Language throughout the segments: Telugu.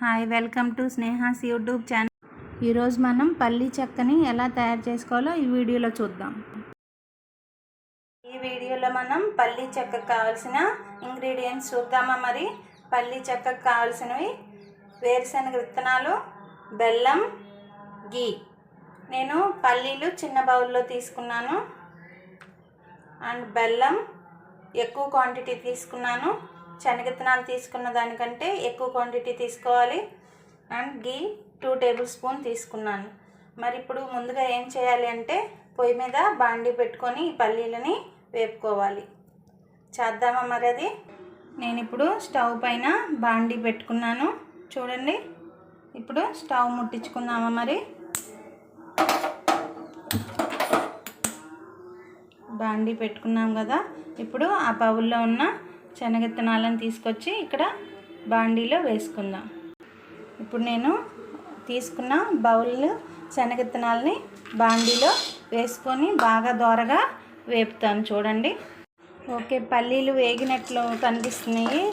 Hi, welcome to Sneha's YouTube channel. ఈరోజు మనం పల్లీ చెక్కని ఎలా తయారు చేసుకోవాలో ఈ వీడియోలో చూద్దాం. ఈ వీడియోలో మనం పల్లీ చెక్కకు కావాల్సిన ఇంగ్రీడియంట్స్ చూద్దామా. మరి పల్లీ చెక్కకు కావాల్సినవి వేరుశనగ విత్తనాలు, బెల్లం, గీ. నేను పల్లీలు చిన్న బౌల్లో తీసుకున్నాను అండ్ బెల్లం ఎక్కువ క్వాంటిటీ తీసుకున్నాను. శనగిత్తనాలు తీసుకున్న దానికంటే ఎక్కువ క్వాంటిటీ తీసుకోవాలి. అండ్ గీ 2 టేబుల్ స్పూన్ తీసుకున్నాను. మరి ఇప్పుడు ముందుగా ఏం చేయాలి అంటే పొయ్యి మీద బాండీ పెట్టుకొని ఈ పల్లీలని వేపుకోవాలి. చేద్దామా మరి అది. నేను ఇప్పుడు స్టవ్ పైన బాండీ పెట్టుకున్నాను. చూడండి, ఇప్పుడు స్టవ్ ముట్టించుకుందామా. మరి బాండీ పెట్టుకున్నాం కదా, ఇప్పుడు ఆ బౌల్లో ఉన్న శనగిత్తనాలను తీసుకొచ్చి ఇక్కడ బాండీలో వేసుకుందాం. ఇప్పుడు నేను తీసుకున్న బౌల్ శనగిత్తనాలని బాండీలో వేసుకొని బాగా దోరగా వేపుతాను. చూడండి, ఓకే, పల్లీలు వేగినట్లు కనిపిస్తున్నాయి,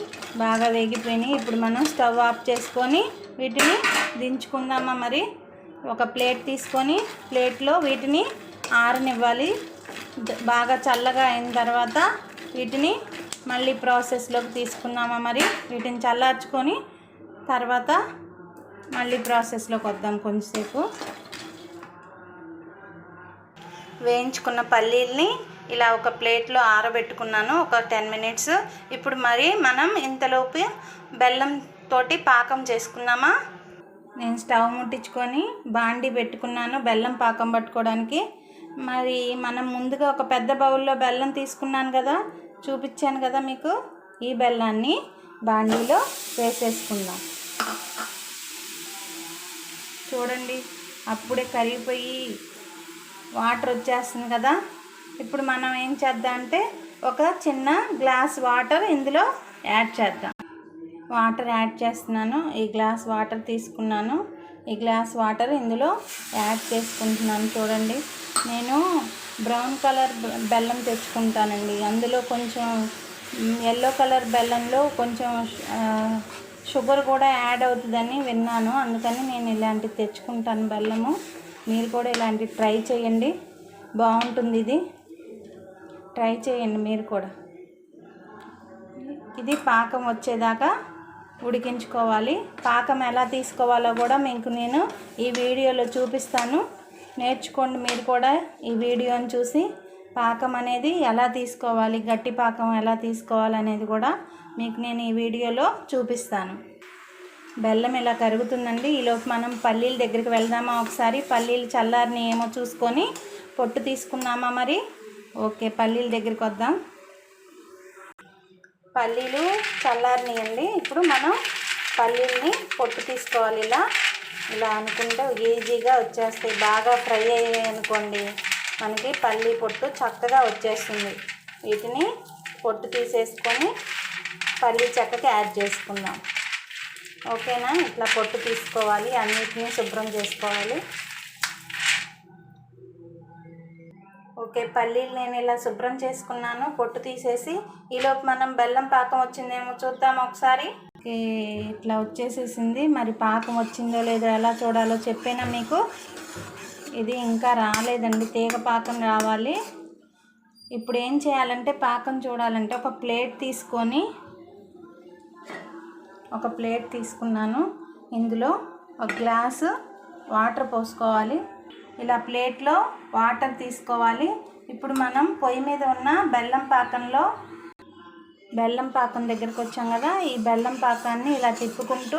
బాగా వేగిపోయినాయి. ఇప్పుడు మనం స్టవ్ ఆఫ్ చేసుకొని వీటిని దించుకుందామా. మరి ఒక ప్లేట్ తీసుకొని ప్లేట్లో వీటిని ఆరనివ్వాలి. బాగా చల్లగా అయిన తర్వాత వీటిని మళ్ళీ ప్రాసెస్లోకి తీసుకుందామా. మరి వీటిని చల్లార్చుకొని తర్వాత మళ్ళీ ప్రాసెస్లోకి వద్దాం. కొంచెంసేపు వేయించుకున్న పల్లీల్ని ఇలా ఒక ప్లేట్లో ఆరబెట్టుకున్నాను, ఒక 10 మినిట్స్. ఇప్పుడు మరి మనం ఇంతలోపు బెల్లం తోటి పాకం చేసుకుందామా. నేను స్టవ్ ముట్టించుకొని బాండీ పెట్టుకున్నాను బెల్లం పాకం పట్టుకోవడానికి. మరి మనం ముందుగా ఒక పెద్ద బౌల్లో బెల్లం తీసుకున్నాను కదా, చూపించాను కదా మీకు. ఈ బెల్లాన్ని బాండీలో వేసేసుకుందాం. చూడండి, అప్పుడే కరిగిపోయి వాటర్ వచ్చేస్తుంది కదా. ఇప్పుడు మనం ఏం చేద్దాం అంటే ఒక చిన్న గ్లాస్ వాటర్ ఇందులో యాడ్ చేద్దాం. వాటర్ యాడ్ చేస్తున్నాను. ఈ గ్లాస్ వాటర్ తీసుకున్నాను. ఈ గ్లాస్ వాటర్ ఇందులో యాడ్ చేసుకుంటున్నాను. చూడండి, నేను బ్రౌన్ కలర్ బెల్లం తెచ్చుకుంటానండి. అందులో కొంచెం ఎల్లో కలర్ బెల్లంలో కొంచెం షుగర్ కూడా యాడ్ అవుతుందని విన్నాను. అందుకని నేను ఇలాంటివి తెచ్చుకుంటాను బెల్లము. మీరు కూడా ఇలాంటివి ట్రై చేయండి, బాగుంటుంది. ఇది ట్రై చేయండి మీరు కూడా. ఇది పాకం వచ్చేదాకా ఉడికించుకోవాలి. పాకం ఎలా తీసుకోవాలో కూడా మీకు నేను ఈ వీడియోలో చూపిస్తాను. నేర్చుకోండి మీరు కూడా ఈ వీడియోని చూసి. పాకం అనేది ఎలా తీసుకోవాలి, గట్టి పాకం ఎలా తీసుకోవాలనేది కూడా మీకు నేను ఈ వీడియోలో చూపిస్తాను. బెల్లం ఇలా కరుగుతుందండి. ఈలోపు మనం పల్లీల దగ్గరికి వెళ్దామా ఒకసారి. పల్లీలు చల్లారిని ఏమో చూసుకొని పొట్టు తీసుకున్నామా. మరి ఓకే, పల్లీల దగ్గరికి వద్దాం. పల్లీలు చల్లారినాయండి. ఇప్పుడు మనం పల్లీలని పొట్టు తీసుకోవాలి. ఇలా అనుకుంటే ఈజీగా వచ్చేస్తాయి. బాగా ఫ్రై అయ్యాయి అనుకోండి, మనకి పల్లీ పొట్టు చక్కగా వచ్చేస్తుంది. వీటిని పొట్టు తీసేసుకొని పల్లీ చెక్కకి యాడ్ చేసుకుందాం. ఓకేనా, ఇట్లా పొట్టు తీసుకోవాలి, అన్నిటినీ శుభ్రం చేసుకోవాలి. ఓకే, పల్లీలు నేను ఇలా శుభ్రం చేసుకున్నాను, పొట్టు తీసేసి. ఈలోపు మనం బెల్లం పాకం వచ్చిందేమో చూద్దాం ఒకసారి. ఇట్లా వచ్చేసేసింది. మరి పాకం వచ్చిందో లేదో ఎలా చూడాలో చెప్పానా మీకు. ఇది ఇంకా రాలేదండి, తీగ పాకం రావాలి. ఇప్పుడు ఏం చేయాలంటే పాకం చూడాలంటే ఒక ప్లేట్ తీసుకున్నాను. ఇందులో ఒక గ్లాసు వాటర్ పోసుకోవాలి. ఇలా ప్లేట్లో వాటర్ తీసుకోవాలి. ఇప్పుడు మనం పొయ్యి మీద ఉన్న బెల్లం పాకం దగ్గరికి వచ్చాం కదా. ఈ బెల్లం పాకాన్ని ఇలా తిప్పుకుంటూ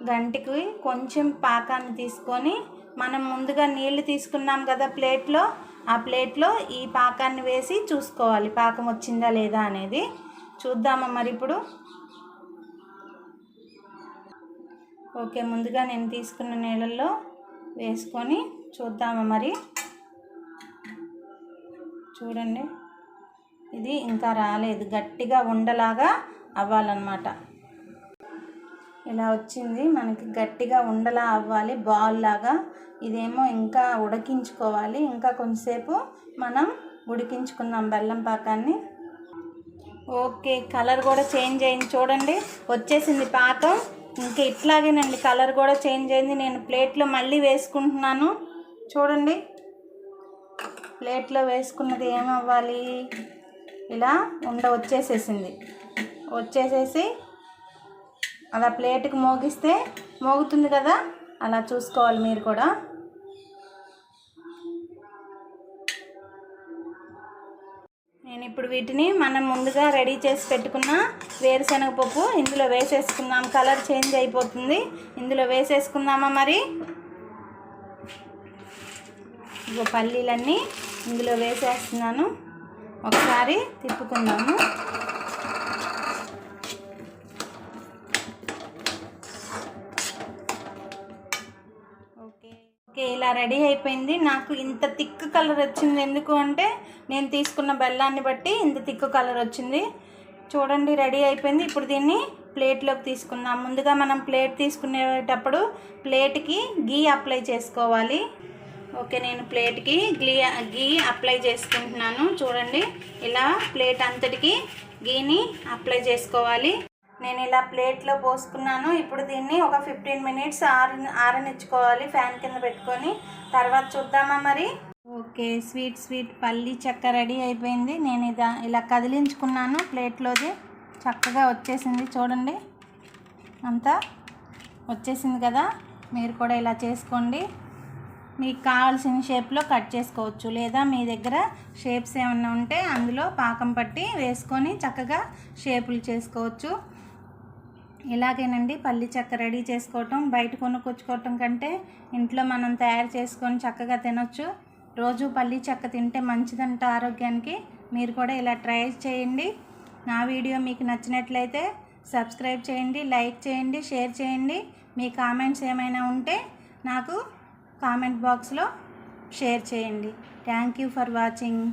గంటికి కొంచెం పాకాన్ని తీసుకొని మనం ముందుగా నీళ్లు తీసుకున్నాం కదా ప్లేట్లో, ఆ ప్లేట్లో ఈ పాకాన్ని వేసి చూసుకోవాలి పాకం వచ్చిందా లేదా అనేది. చూద్దామా మరి ఇప్పుడు. ఓకే, ముందుగా నేను తీసుకున్న నీళ్ళల్లో వేసుకొని చూద్దామా మరి. చూడండి, ఇది ఇంకా రాలేదు, గట్టిగా ఉండలాగా అవ్వాలన్నమాట. ఇలా వచ్చింది మనకి, గట్టిగా ఉండలా అవ్వాలి, బాల్ లాగా. ఇదేమో ఇంకా ఉడికించుకోవాలి. ఇంకా కొంచెంసేపు మనం ఉడికించుకుందాం బెల్లం పాకాన్ని. ఓకే, కలర్ కూడా చేంజ్ అయింది. చూడండి, వచ్చేసింది పాకం. ఇంకా ఇట్లాగేనండి, కలర్ కూడా చేంజ్ అయింది. నేను ప్లేట్లో మళ్ళీ వేసుకుంటున్నాను. చూడండి, ప్లేట్లో వేసుకున్నది ఏమవ్వాలి, ఇలా వచ్చేసేసి అలా ప్లేట్కి మోగిస్తే మోగుతుంది కదా, అలా చూసుకోవాలి మీరు కూడా. నేను ఇప్పుడు వీటిని మనం ముందుగా రెడీ చేసి పెట్టుకున్న వేరుశనగ పప్పు ఇందులో వేసేసుకుందాం. కలర్ చేంజ్ అయిపోతుంది. ఇందులో వేసేసుకుందామా మరి. ఇగో పల్లీలన్నీ ఇందులో వేసేస్తున్నాను. ఒకసారి తిప్పుకుందాము. ఓకే, ఇలా రెడీ అయిపోయింది. నాకు ఇంత థిక్ కలర్ వచ్చింది ఎందుకు అంటే నేను తీసుకున్న బెల్లాన్ని బట్టి ఇంత థిక్ కలర్ వచ్చింది. చూడండి, రెడీ అయిపోయింది. ఇప్పుడు దీన్ని ప్లేట్లోకి తీసుకుందాం. ముందుగా మనం ప్లేట్ తీసుకునేటప్పుడు ప్లేట్కి గీ అప్లై చేసుకోవాలి. ఓకే, నేను ప్లేట్కి గీ అప్లై చేసుకుంటున్నాను. చూడండి, ఇలా ప్లేట్ అంతటికి గీని అప్లై చేసుకోవాలి. నేను ఇలా ప్లేట్లో పోసుకున్నాను. ఇప్పుడు దీన్ని ఒక 15 మినిట్స్ ఆరనిచ్చుకోవాలి ఫ్యాన్ కింద పెట్టుకొని. తర్వాత చూద్దామా మరి. ఓకే, స్వీట్ పల్లి చెక్క రెడీ అయిపోయింది. నేను ఇలా కదిలించుకున్నాను. ప్లేట్లోది చక్కగా వచ్చేసింది. చూడండి, అంతా వచ్చేసింది కదా. మీరు కూడా ఇలా చేసుకోండి. మీకు కావాల్సిన షేప్లో కట్ చేసుకోవచ్చు, లేదా మీ దగ్గర షేప్స్ ఏమన్నా ఉంటే అందులో పాకం పట్టి వేసుకొని చక్కగా షేపులు చేసుకోవచ్చు. ఇలాగేనండి పల్లి చెక్క రెడీ చేసుకోవటం. బయట కొనుక్కొచ్చుకోవటం కంటే ఇంట్లో మనం తయారు చేసుకొని చక్కగా తినొచ్చు. రోజు పల్లి చెక్క తింటే మంచిదంట ఆరోగ్యానికి. మీరు కూడా ఇలా ట్రై చేయండి. నా వీడియో మీకు నచ్చినట్లయితే సబ్స్క్రైబ్ చేయండి, లైక్ చేయండి, షేర్ చేయండి. మీ కామెంట్స్ ఏమైనా ఉంటే నాకు కామెంట్ బాక్స్లో షేర్ చేయండి. Thank you for watching.